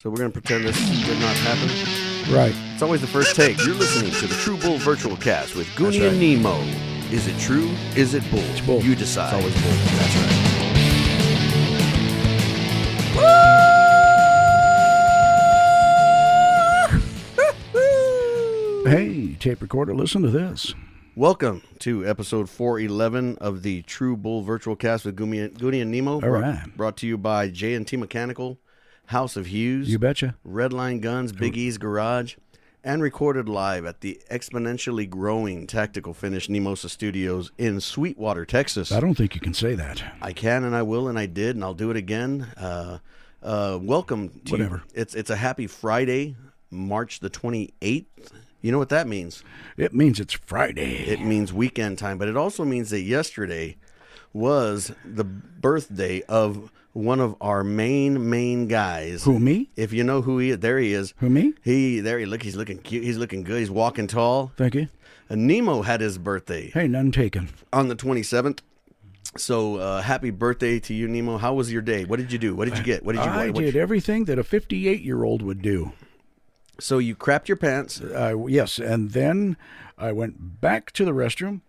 So we're going to pretend this did not happen. Right. It's always the first take. You're listening to the True Bull Virtual Cast with Gooney and Nemo. Is it true? Is it bull? It's bull. You decide. It's always bull. That's right. Hey, tape recorder, listen to this. Welcome to episode 411 of the True Bull Virtual Cast with Gooney and Nemo. All right. Brought to you by J&T Mechanical, House of Hughes, You betcha. Redline Guns, Big E's Garage, and recorded live at the exponentially growing Tactical Finish Nemosa Studios in Sweetwater, Texas. I don't think you can say that. I can, and I will, and I did, and I'll do it again. Welcome to Whatever. It's a happy Friday, March the 28th. You know what that means? It means it's Friday. It means weekend time, but it also means that yesterday was the birthday of one of our main guys. Who, me? If you know who he is, there he is. Who, me? He's looking cute. He's looking good. He's walking tall. Thank you. And Nemo had his birthday Hey, none taken. on the 27th. So happy birthday to you, Nemo. How was your day? What did you do? What did you get? What did you? I did everything that a 58-year-old would do. So you crapped your pants. Yes, and then I went back to the restroom,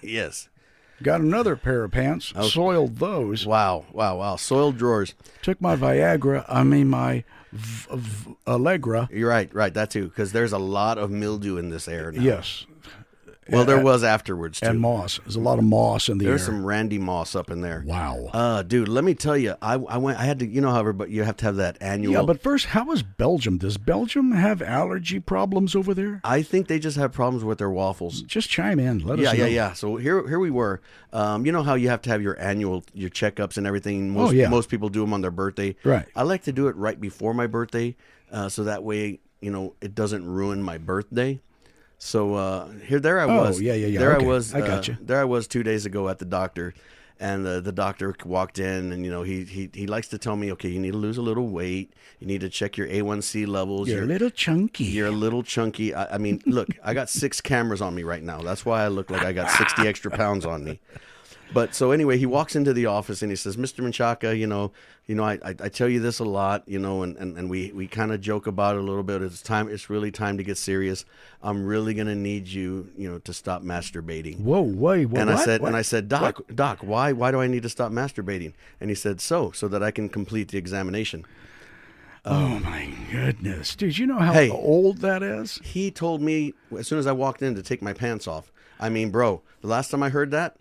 Yes. got another pair of pants, soiled those, Wow. Soiled drawers. took my Viagra, my Allegra. You're right. That too, because there's a lot of mildew in this air now. Yes. Well, there was afterwards too. And moss. There's a lot of moss in the air. There's some Randy Moss up in there. Wow. Dude, let me tell you, I had to, you know how everybody, you have to have that annual. Yeah, but first, how is Belgium? Does Belgium have allergy problems over there? I think they just have problems with their waffles. Just chime in. Let us know. Yeah. So here we were. You know how you have to have your checkups and everything. Most people do them on their birthday. Right. I like to do it right before my birthday, so that way, it doesn't ruin my birthday. So there I was. Yeah. There Okay. I was. I got you. There I was 2 days ago at the doctor, and the doctor walked in, and he likes to tell me, okay, you need to lose a little weight. You need to check your A1C levels. You're a little chunky. You're a little chunky. I mean, look, I got 6 cameras on me right now. That's why I look like I got 60 extra pounds on me. But so anyway, he walks into the office and he says, Mr. Menchaca, I tell you this a lot, and we kind of joke about it a little bit. It's really time to get serious. I'm really going to need you, to stop masturbating. Whoa, wait, what? And I said, Doc, What? Doc, why do I need to stop masturbating? And he said, so that I can complete the examination. Oh my goodness, dude! You know how Hey. old that is? He told me as soon as I walked in to take my pants off. I mean, bro, the last time I heard that,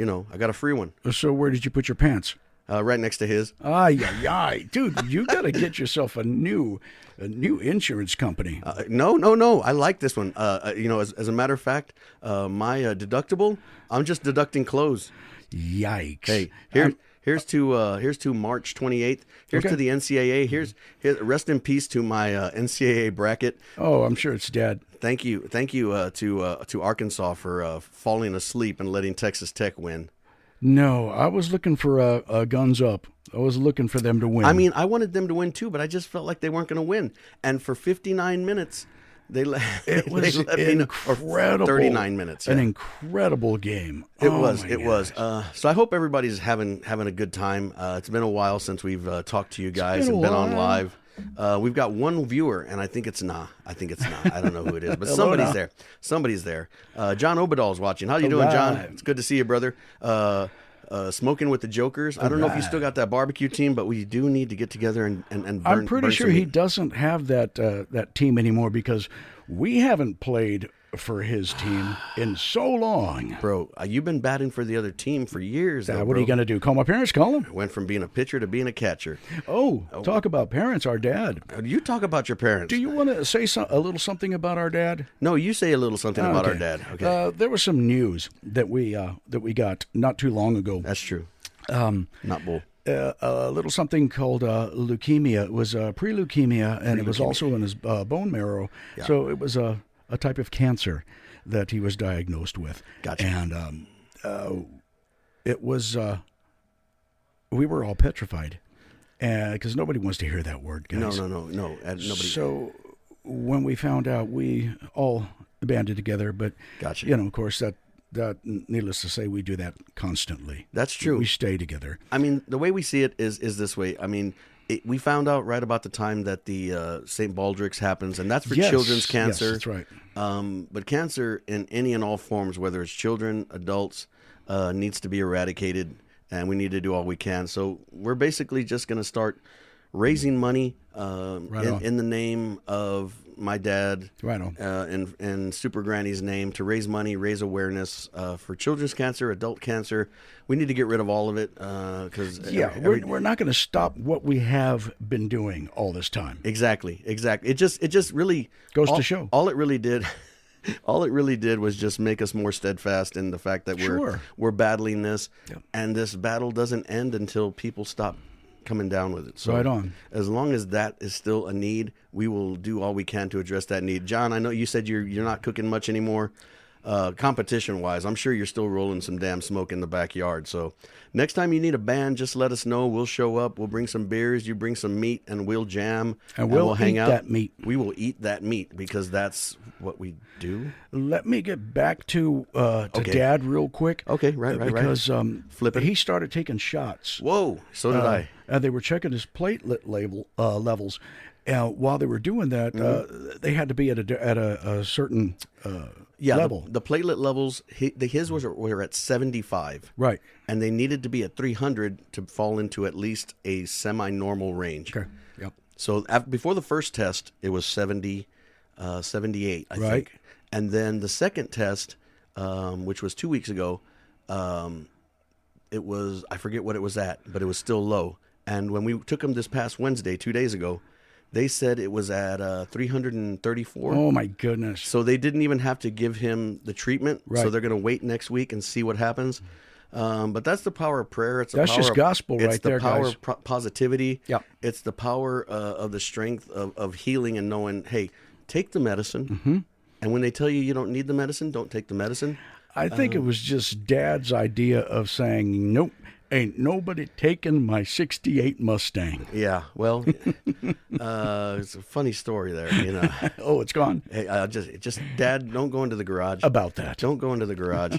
I got a free one So where did you put your pants? right next to his. Ay, dude! You got to get yourself a new insurance company. No. I like this one. As a matter of fact, my deductible, I'm just deducting clothes. Yikes! Hey, here's to March 28th. Here's Okay. to the NCAA. Here's rest in peace to my NCAA bracket. Oh, I'm sure it's dead. Thank you to Arkansas for falling asleep and letting Texas Tech win. No, I was looking for guns up. I was looking for them to win. I mean, I wanted them to win too, but I just felt like they weren't going to win. And for 59 minutes, they let was me know, or incredible. 39 minutes. An yeah. incredible game. It Oh, was. my It was. gosh. So I hope everybody's having a good time. It's been a while since we've talked to you guys been a and been on while. live. We've got one viewer, and I think it's Nah. I don't know who it is, but Hello, somebody's Nah. there. Somebody's there. John Obadal's watching. How you doing, John? Alright. It's good to see you, brother. Smoking with the Jokers. I don't know if you still got that barbecue team, but we do need to get together and burn. I'm pretty burn sure some he meat. doesn't have that team anymore because we haven't played for his team in so long. Bro, you've been batting for the other team for years. Though, What are you going to do? Call my parents? Call them? Went from being a pitcher to being a catcher. Oh, talk about parents. Our dad. You talk about your parents. Do you want to say a little something about our dad? No, you say a little something about our Okay. dad. Okay, There was some news that we got not too long ago. that's true. Not bull. A little something called leukemia. It was pre-leukemia, and it was also in his bone marrow. Yeah. So it was a type of cancer that he was diagnosed with. Gotcha. And it was we were all petrified because nobody wants to hear that word, guys. No. Nobody. So when we found out, we all banded together. But Gotcha. of course, that needless to say, we do that constantly. That's true. We stay together. I mean, the way we see it is this way. I mean, we found out right about the time that the St. Baldrick's happens, and that's for Yes, children's cancer. Yes, that's right. But cancer in any and all forms, whether it's children, adults, needs to be eradicated, and we need to do all we can. So we're basically just going to start raising money in the name of my dad, Right on. and Super Granny's name, to raise money, raise awareness for children's cancer, adult cancer. We need to get rid of all of it because we're not going to stop what we have been doing all this time. Exactly. It just really Goes to show. All it really did. All it really did was just make us more steadfast in the fact that we're battling this, and this battle doesn't end until people stop coming down with it. So right on. As long as that is still a need, we will do all we can to address that need. John, I know you said you're not cooking much anymore. Competition wise, I'm sure you're still rolling some damn smoke in the backyard. So next time you need a band, just let us know. We'll show up. We'll bring some beers. You bring some meat, and we'll jam. And we'll hang eat out. that meat. We will eat that meat because that's what we do. Let me get back to Okay. Dad real quick. Okay, right. Because Flipping. he started taking shots. Whoa, so did I. And they were checking his platelet levels. While they were doing that, they had to be at a certain level. The platelet levels, his were at 75. Right. And they needed to be at 300 to fall into at least a semi-normal range. Okay. Yep. So before the first test, it was 78, I Right. think. And then the second test, which was 2 weeks ago, it was, I forget what it was at, but it was still low. And when we took him this past Wednesday, 2 days ago, they said it was at 334. Oh, my goodness. So they didn't even have to give him the treatment. Right. So they're going to wait next week and see what happens. But that's the power of prayer. That's just gospel right there, It's the power guys. of positivity. Yep. It's the power of the strength of healing and knowing, hey, take the medicine. And when they tell you don't need the medicine, don't take the medicine. I think it was just Dad's idea of saying, nope, ain't nobody taking my 68 Mustang. Yeah, well, it's a funny story there, you know. Oh, it's gone? Hey, just Dad, don't go into the garage. About that. Don't go into the garage.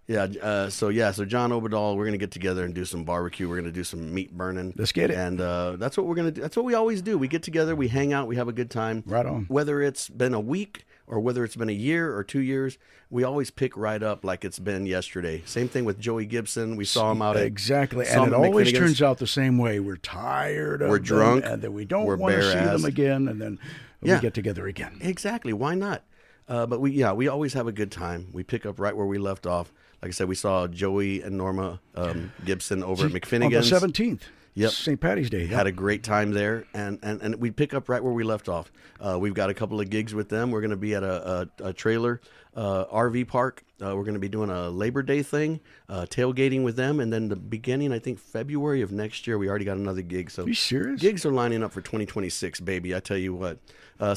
So John Oberdall, we're gonna get together and do some barbecue. We're gonna do some meat burning. Let's get it. And that's what we're gonna do. That's what we always do. We get together, we hang out, we have a good time. Right on. Whether it's been a week or whether it's been a year or 2 years, we always pick right up like it's been yesterday. Same thing with Joey Gibson. We saw him out at Exactly, and it always turns out the same way. We're tired of We're drunk, them, and then we don't we're want to see bare-assed. them again, and then we get together again. Exactly. Why not? But we always have a good time. We pick up right where we left off. Like I said, we saw Joey and Norma Gibson over at McFinnigan's. On the 17th. Yep. St. Patty's Day. Had a great time there, and we pick up right where we left off. We've got a couple of gigs with them. We're going to be at a trailer RV park. We're going to be doing a Labor Day thing, tailgating with them, and then the beginning, I think, February of next year, we already got another gig. So Are you serious? Gigs are lining up for 2026, baby. I tell you what.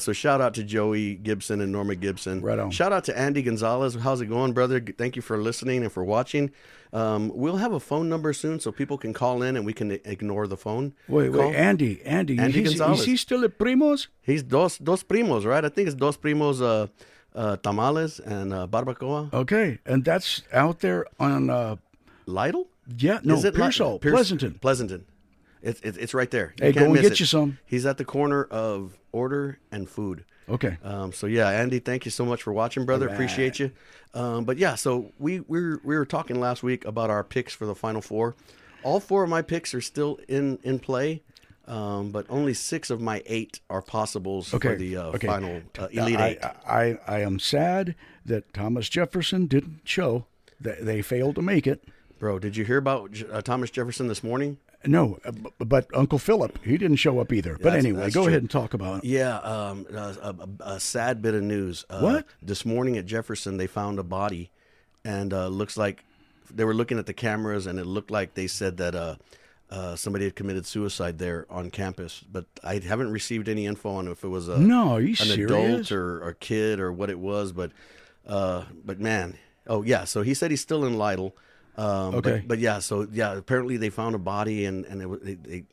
So shout out to Joey Gibson and Norma Gibson. Right on. Shout out to Andy Gonzalez. How's it going, brother? Thank you for listening and for watching. We'll have a phone number soon so people can call in and we can ignore the phone. Wait, Andy, Gonzalez. is he still at Primos? He's dos primos, right? I think it's dos primos tamales and barbacoa. Okay, and that's out there on Lytle? Pearsall, Pleasanton. Pleasanton. It's right there. Hey, go and get you some. He's at the corner of Order and Food. Okay. So yeah, Andy, thank you so much for watching, brother. Right. Appreciate you. But yeah, so we were talking last week about our picks for the Final Four. All 4 of my picks are still in play, but only 6 of my 8 are possibles for the final Elite 8. I am sad that Thomas Jefferson didn't show. They failed to make it. Bro, did you hear about Thomas Jefferson this morning? No, but Uncle Philip, he didn't show up either. But anyway, that's go true. ahead and talk about it. Yeah, a sad bit of news. What? This morning at Jefferson, they found a body, and looks like they were looking at the cameras, and it looked like they said that somebody had committed suicide there on campus. But I haven't received any info on if it was an adult or a kid or what it was. But man, oh yeah. So he said he's still in Lytle. But apparently they found a body and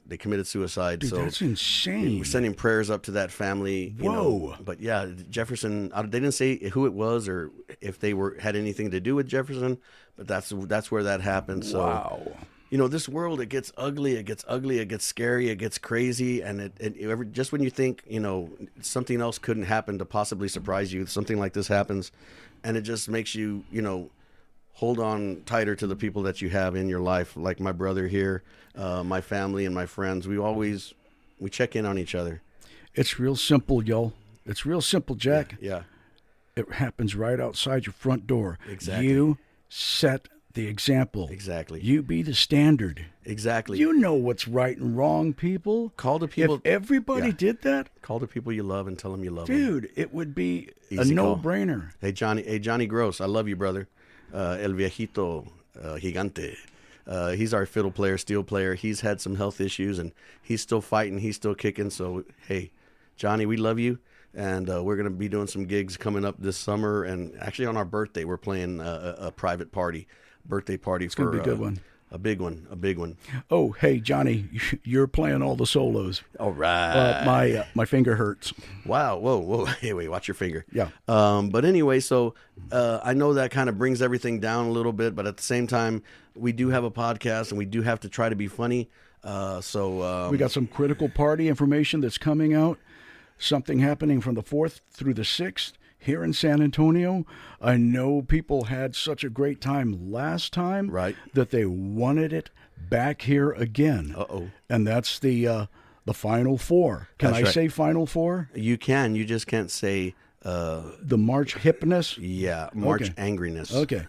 they committed suicide. Dude, so that's insane. We're sending prayers up to that family. Whoa. But yeah, Jefferson, they didn't say who it was or if they had anything to do with Jefferson, but that's where that happened. So wow. this world, it gets ugly, it gets scary, it gets crazy, and just when you think, something else couldn't happen to possibly surprise you, something like this happens, and it just makes you, hold on tighter to the people that you have in your life, like my brother here, my family and my friends. We check in on each other. It's real simple, y'all. It's real simple, Jack. Yeah. It happens right outside your front door. Exactly. You set the example. Exactly. You be the standard. Exactly. You know what's right and wrong, people. Call the people. If everybody did that, call the people you love and tell them you love them. Dude, it would be Easy a call. no-brainer. Hey, Johnny Gross, I love you, brother. El Viejito Gigante. He's our fiddle player, steel player. He's had some health issues, and he's still fighting. He's still kicking. So, hey, Johnny, we love you. And we're going to be doing some gigs coming up this summer. And actually on our birthday, we're playing a private birthday party. It's going to be a good one. A big one. Oh, hey, Johnny, you're playing all the solos. All right. My finger hurts. Wow. Whoa. Hey, wait, watch your finger. Yeah. But anyway, so I know that kind of brings everything down a little bit, but at the same time, we do have a podcast and we do have to try to be funny. We got some critical party information that's coming out. Something happening from the 4th through the 6th here in San Antonio. I know people had such a great time last time, right, that they wanted it back here again. Uh-oh. And that's the Final Four. Can I say Final Four? You can. You just can't say... the March hipness? Yeah, March angriness. Okay.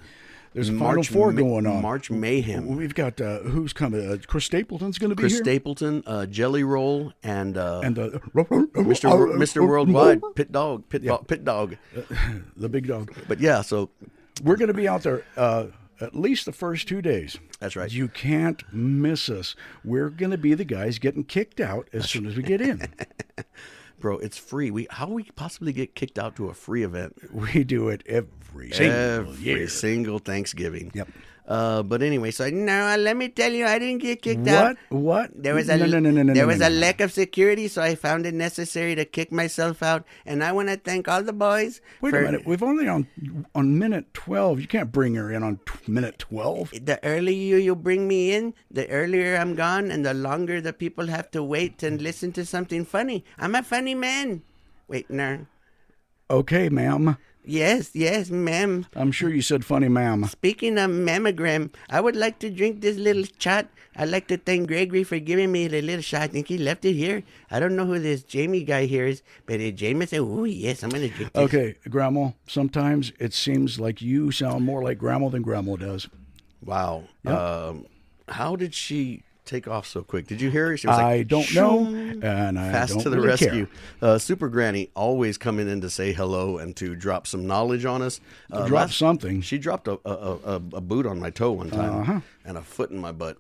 There's a Final Four going on. March mayhem. We've got who's coming? Chris Stapleton's going to be Chris here. Stapleton, Jelly Roll, and Mr. Worldwide, Pit Dog, the big dog. But yeah, so we're going to be out there at least the first 2 days. That's right. You can't miss us. We're going to be the guys getting kicked out as soon as we get in. Bro, it's free. How do we possibly get kicked out to a free event? We do it every single Thanksgiving. Yep. But anyway, so no, let me tell you, I didn't get kicked out. What? There was a lack of security, so I found it necessary to kick myself out. And I want to thank all the boys. Wait a minute, we've only on minute 12. You can't bring her in on minute 12. The earlier you bring me in, the earlier I'm gone, and the longer the people have to wait and listen to something funny. I'm a funny man. Wait, no. Okay, ma'am. Yes, ma'am. I'm sure you said funny, ma'am. Speaking of mammogram, I would like to drink this little shot. I'd like to thank Gregory for giving me the little shot. I think he left it here. I don't know who this Jamie guy here is, but Jameson, oh, yes, I'm going to drink this. Okay, Grandma, sometimes it seems like you sound more like Grandma than Grandma does. Wow. Yep. How did she take off so quick? Did you hear her? She was I don't know, and I fast don't to the really rescue. care. Super Granny always coming in to say hello and to drop some knowledge on us. Drop something. She dropped a boot on my toe one time and a foot in my butt.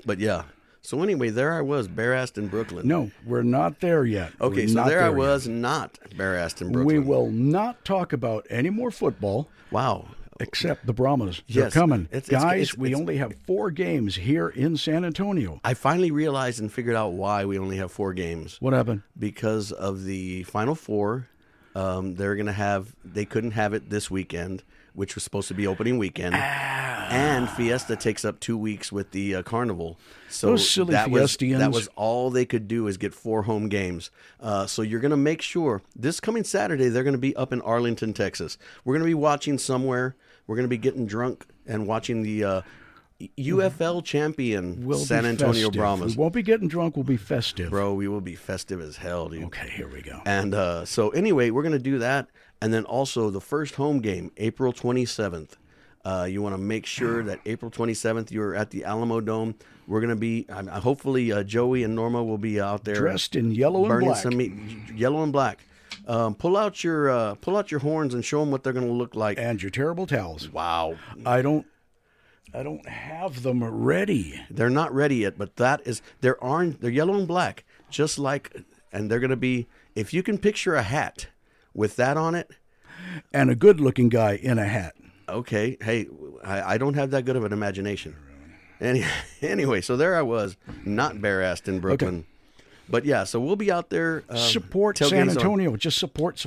But yeah. So anyway, there I was, bare-assed in Brooklyn. No, we're not there yet. Okay, so there I was, not bare-assed in Brooklyn. We will not talk about any more football. Wow. Except the Brahmas. They're coming. Guys, we only have 4 games here in San Antonio. I finally realized and figured out why we only have 4 games. What happened? Because of the Final Four. They couldn't have it this weekend, which was supposed to be opening weekend. And Fiesta takes up 2 weeks with the Carnival. So those silly Fiestians. That was all they could do is get 4 home games. So you're going to make sure this coming Saturday, they're going to be up in Arlington, Texas. We're going to be watching somewhere. We're going to be getting drunk and watching the UFL champion San Antonio Brahmas. We won't be getting drunk. We'll be festive. Bro, we will be festive as hell, dude. Okay, here we go. And so anyway, we're going to do that. And then also the first home game, April 27th. You want to make sure that April 27th you're at the Alamo Dome. We're going to be, hopefully Joey and Norma will be out there. Dressed in yellow and black. Yellow and black. Pull out your horns and show them what they're going to look like. And your terrible towels. Wow. I don't have them ready. They're not ready yet, but they're yellow and black, just like, and they're going to be, if you can picture a hat with that on it. And a good-looking guy in a hat. Okay. Hey, I don't have that good of an imagination. Anyway, so there I was, not bare-assed in Brooklyn. Okay. But yeah, so we'll be out there. Support San Antonio. Just support.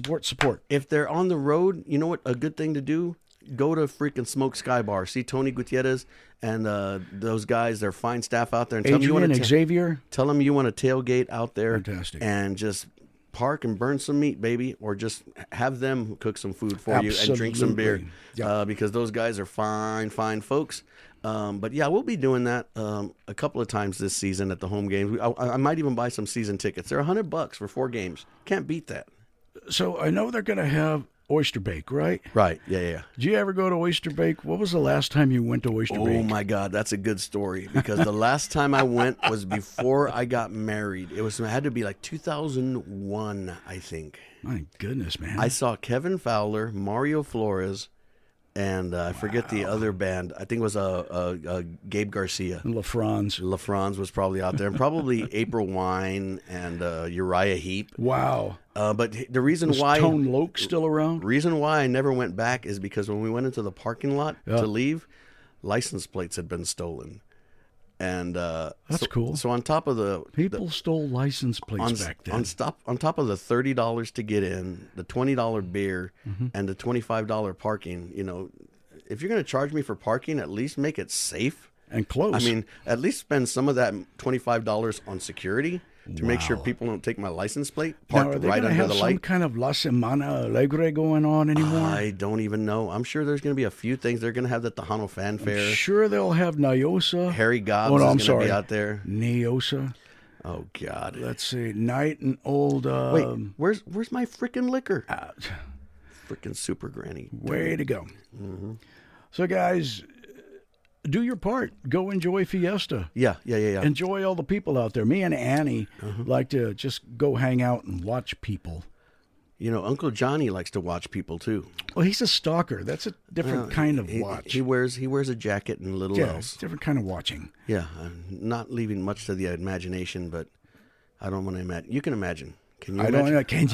If they're on the road, you know what? A good thing to do, go to freaking Smoke Sky Bar. See Tony Gutierrez and those guys. They're fine staff out there. And Adrian, Xavier. Tell them you want to tailgate out there. Fantastic. And just park and burn some meat, baby, or just have them cook some food for you and drink some beer. Because those guys are fine folks. But yeah, we'll be doing that a couple of times this season at the home games. I might even buy some season tickets. They're $100 for 4 games. Can't beat that. So I know they're going to have Oyster Bake, right? Right. Yeah. Did you ever go to Oyster Bake? What was the last time you went to Oyster Bake? Oh my God, that's a good story, because the last time I went was before I got married. It had to be like 2001, I think. My goodness, man! I saw Kevin Fowler, Mario Flores, and I forget the other band. I think it was Gabe Garcia. LaFranz was probably out there, and probably April Wine and Uriah Heep. Wow. But the reason why Tone Loc still around? Reason why I never went back is because when we went into the parking lot to leave, license plates had been stolen. And that's cool. So on top of the people stole license plates back then. On top of the $30 to get in, the $20 beer, and the $25 parking, if you're going to charge me for parking, at least make it safe and close. I mean, at least spend some of that $25 on security to make sure people don't take my license plate parked right under the light. Are they going to have some kind of La Semana Alegre going on anymore? I don't even know. I'm sure there's going to be a few things. They're going to have the Tejano Fanfare. I'm sure they'll have Nyosa. Harry Gobbs is going to be out there. Nyosa. Oh, God. Let's see. Night and Old... Wait, where's my freaking liquor? Freaking Super Granny. Way to go. So, guys... do your part. Go enjoy Fiesta. Yeah. Enjoy all the people out there. Me and Annie like to just go hang out and watch people. Uncle Johnny likes to watch people too. Well, he's a stalker. That's a different kind of watch. He wears a jacket and little else. Different kind of watching. Yeah, I'm not leaving much to the imagination, but I don't want to imagine. You can imagine. Can you imagine?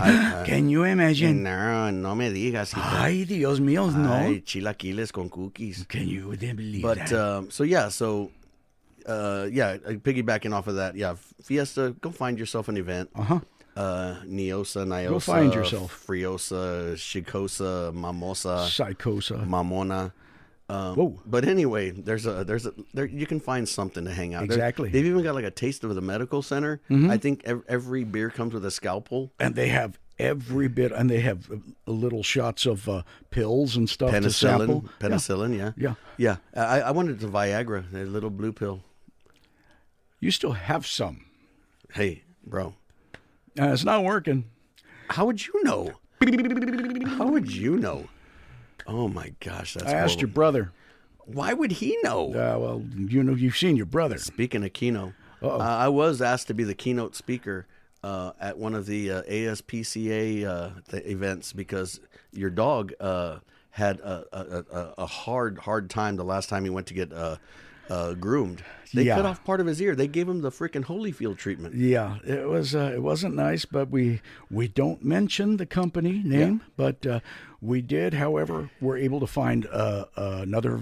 Can you imagine? No me digas. Ay, Dios mío, no. Ay, chilaquiles con cookies. Can you believe that? Piggybacking off of that, Fiesta, go find yourself an event. Nyosa, go find yourself. Friosa, Chicosa, Mamosa, Psychosa, Mamona. But anyway, you can find something to hang out. Exactly. They've even got like a taste of the medical center. I think every beer comes with a scalpel. And they have every bit, and they have little shots of pills and stuff to sample. Penicillin, yeah. I wanted the Viagra, a little blue pill. You still have some. Hey, bro. It's not working. How would you know? Oh my gosh, that's I asked your brother. Why would he know? Well, you've seen your brother. Speaking of keynote, I was asked to be the keynote speaker at one of the ASPCA events because your dog had a hard time the last time he went to get groomed. They cut off part of his ear. They gave him the freaking Holyfield treatment. Yeah, it wasn't nice, but we don't mention the company name, but we did, however, were able to find another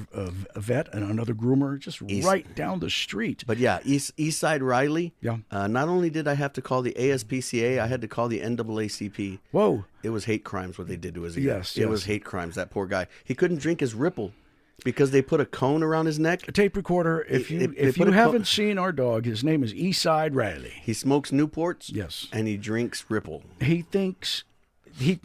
vet and another groomer just right down the street. But yeah, Eastside Riley. Yeah. Not only did I have to call the ASPCA, I had to call the NAACP. Whoa. It was hate crimes what they did to his ear. Yes. It was hate crimes. That poor guy. He couldn't drink his Ripple. Because they put a cone around his neck. A tape recorder. If you haven't seen our dog, his name is Eastside Riley. He smokes Newports. Yes. And he drinks Ripple. He thinks he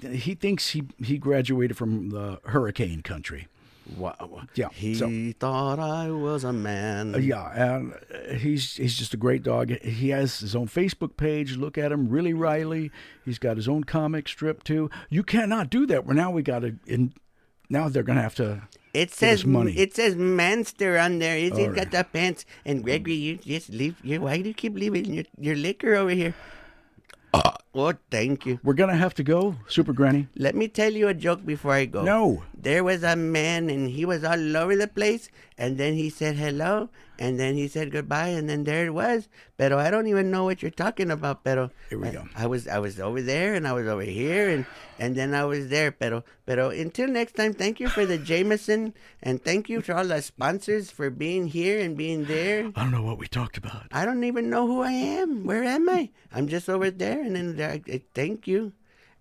graduated from the hurricane country. Wow. Yeah. He thought I was a man. And he's just a great dog. He has his own Facebook page. Look at him, Really Riley. He's got his own comic strip too. You cannot do that. Now they're going to have to. It says money. It says Manster on there. He's got the pants. And Gregory, you just leave. Why do you keep leaving your liquor over here? Oh, thank you. We're going to have to go, Super Granny. Let me tell you a joke before I go. No. There was a man, and he was all over the place, and then he said hello, and then he said goodbye, and then there it was. Pero I don't even know what you're talking about, pero... Here we go. I was over there, and I was over here, and then I was there, pero until next time, thank you for the Jameson, and thank you to all the sponsors for being here and being there. I don't know what we talked about. I don't even know who I am. Where am I? I'm just over there, and then thank you.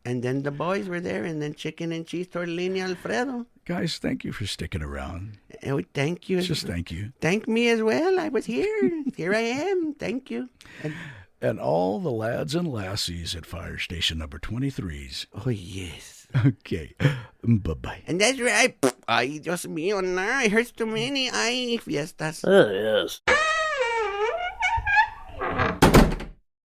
And then the boys were there, and then chicken and cheese tortellini Alfredo. Guys, thank you for sticking around. Oh, thank you. Just thank you. Thank me as well. I was here. Here I am. Thank you. And all the lads and lassies at Fire Station number 23's. Oh, yes. Okay. Bye-bye. And that's right. Ay, Dios mío, no. I heard too many. Ay, fiestas. Yes.